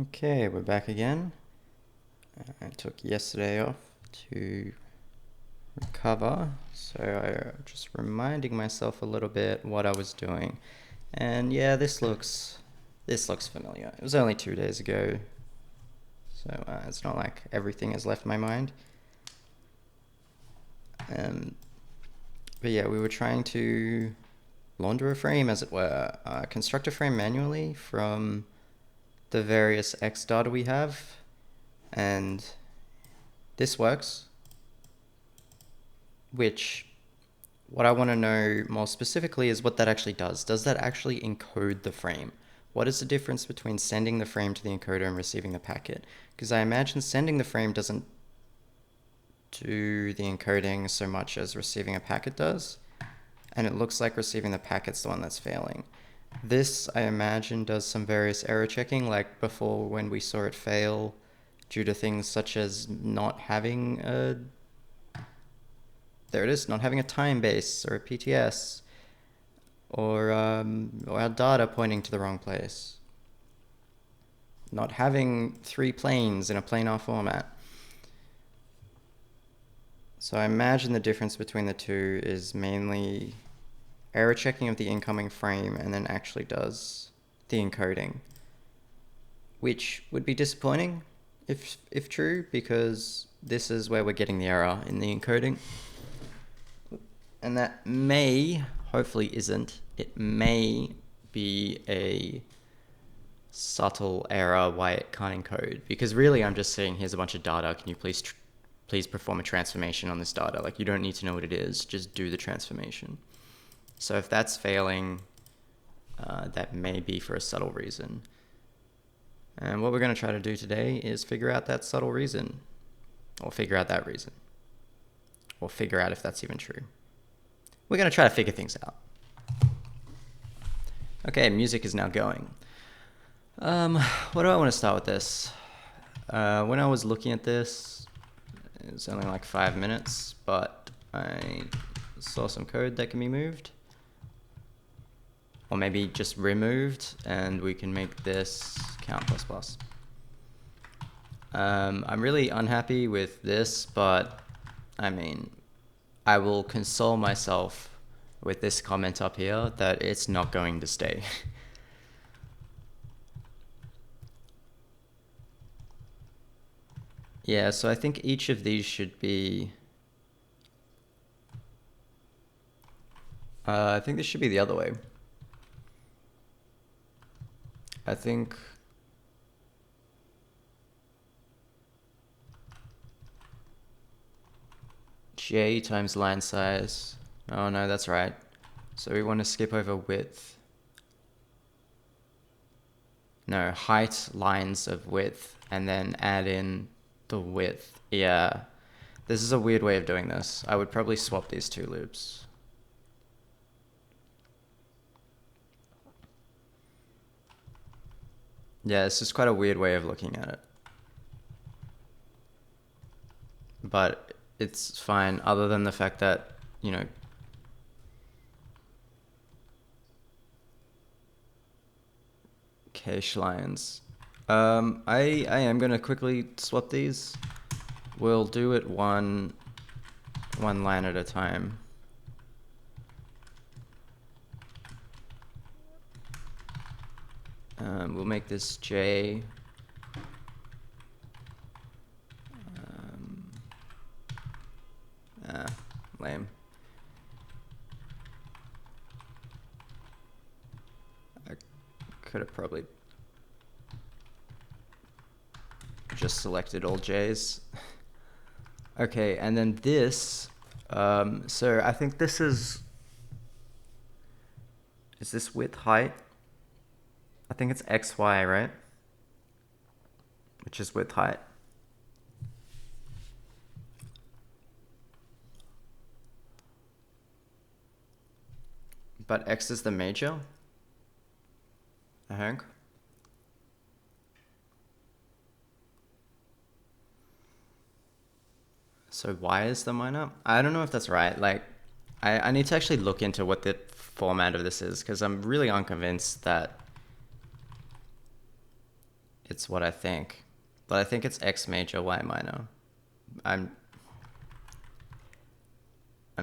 Okay, we're back again. I took yesterday off to recover, so I'm just reminding myself a little bit what I was doing. And yeah, this looks familiar. It was only 2 days ago, so it's not like everything has left my mind. But yeah, we were trying to launder a frame, as it were, construct a frame manually from the various X data we have, and this works, which what I want to know more specifically is what that actually does. Does that actually encode the frame? What is the difference between sending the frame to the encoder and receiving the packet? Because I imagine sending the frame doesn't do the encoding so much as receiving a packet does, and it looks like receiving the packet's the one that's failing. This, I imagine, does some various error checking, like before when we saw it fail due to things such as not having a... There it is, not having a time base or a PTS, or our data pointing to the wrong place. Not having 3 planes in a planar format. So I imagine the difference between the two is mainly error checking of the incoming frame and then actually does the encoding, which would be disappointing if true, because this is where we're getting the error in the encoding. And that may, hopefully isn't, it may be a subtle error why it can't encode. Because really I'm just saying, here's a bunch of data, can you please perform a transformation on this data? Like, you don't need to know what it is, just do the transformation. So if that's failing, that may be for a subtle reason. And what we're going to try to do today is figure out that subtle reason, or figure out that reason, or figure out if that's even true. We're going to try to figure things out. Okay, music is now going. What do I want to start with this? When I was looking at this, it was only like 5 minutes, but I saw some code that can be moved. Or maybe just removed, and we can make this count plus plus. I'm really unhappy with this, but I mean, I will console myself with this comment up here that it's not going to stay. Yeah, so I think each of these should be... I think this should be the other way. I think... J times line size. Oh no, that's right. So we want to skip over width. No, height lines of width, and then add in the width. Yeah, this is a weird way of doing this. I would probably swap these two loops. Yeah, this is quite a weird way of looking at it. But it's fine, other than the fact that, you know, cache lines. I am going to quickly swap these. We'll do it one line at a time. We'll make this J. Lame. I could have probably just selected all J's. Okay, and then this, so I think this is this width height? I think it's XY, right? Which is width height. But X is the major, I think. So Y is the minor? I don't know if that's right. Like, I need to actually look into what the format of this is, because I'm really unconvinced that it's what I think. But I think it's X major, Y minor. I'm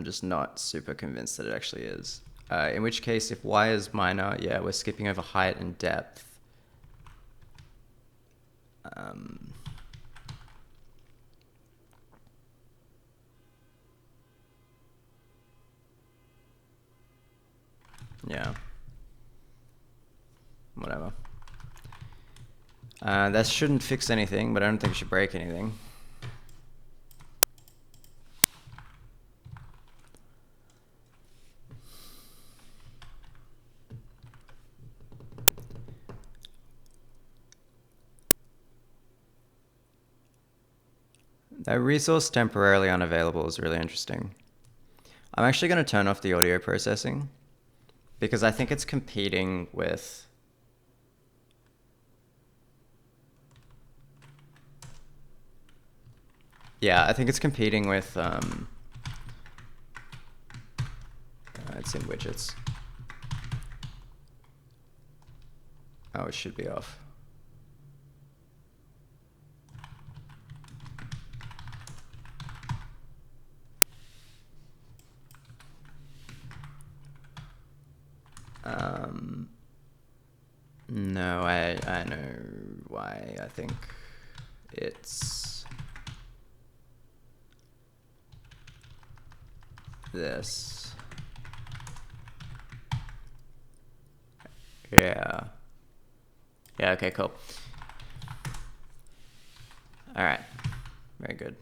just not super convinced that it actually is. In which case, if Y is minor, yeah, we're skipping over height and depth. Yeah. Whatever. That shouldn't fix anything, but I don't think it should break anything. That resource temporarily unavailable is really interesting. I'm actually going to turn off the audio processing because I think it's competing with... Yeah, I think it's competing with... it's in widgets. Oh, it should be off. No, I know why. I think it's this. Yeah. Yeah, okay, cool. All right. Very good.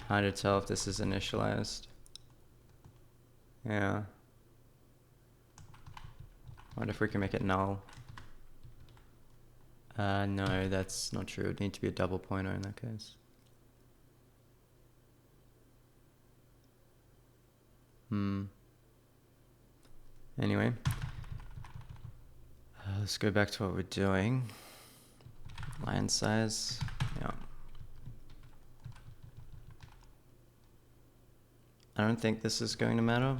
Hard to tell if this is initialized. Yeah. Wonder if we can make it null. No, that's not true. It'd need to be a double pointer in that case. Anyway. Let's go back to what we're doing. Line size. Yeah. I don't think this is going to matter.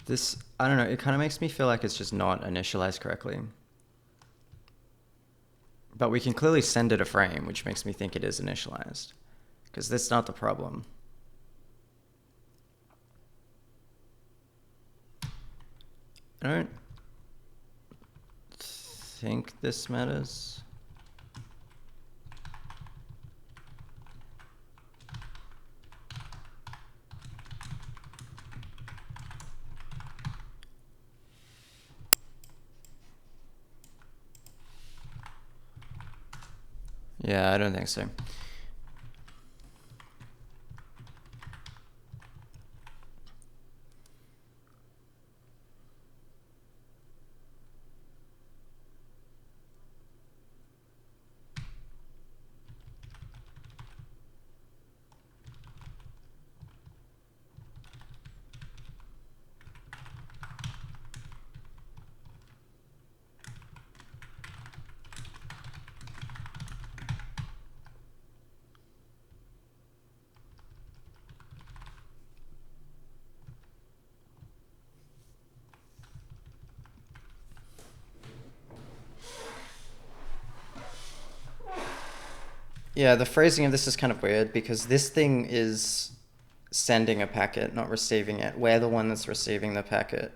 This, I don't know, it kind of makes me feel like it's just not initialized correctly. But we can clearly send it a frame, which makes me think it is initialized. Because that's not the problem. I don't think this matters. Yeah, I don't think so. Yeah, the phrasing of this is kind of weird because this thing is sending a packet, not receiving it. We're the one that's receiving the packet.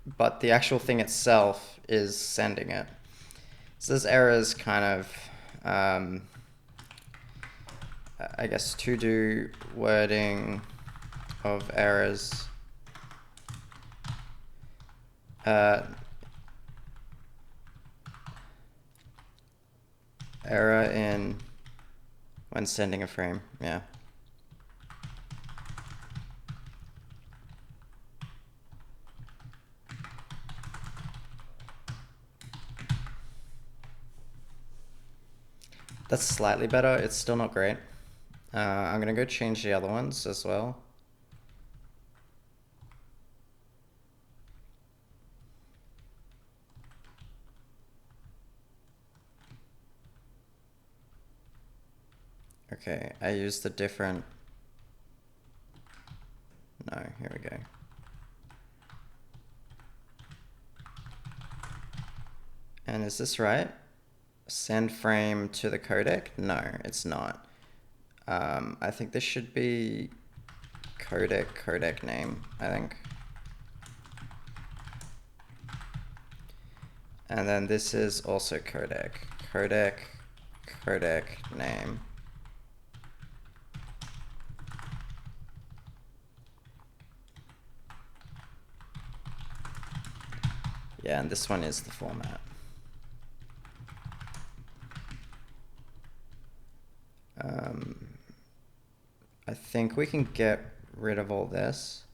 But the actual thing itself is sending it. So this error is kind of, I guess, to-do wording of errors. Error in when sending a frame, yeah. That's slightly better. It's still not great. I'm gonna go change the other ones as well. Okay, I used the different... No, here we go. And is this right? Send frame to the codec? No, it's not. I think this should be codec name, I think. And then this is also codec name. Yeah, and this one is the format. I think we can get rid of all this.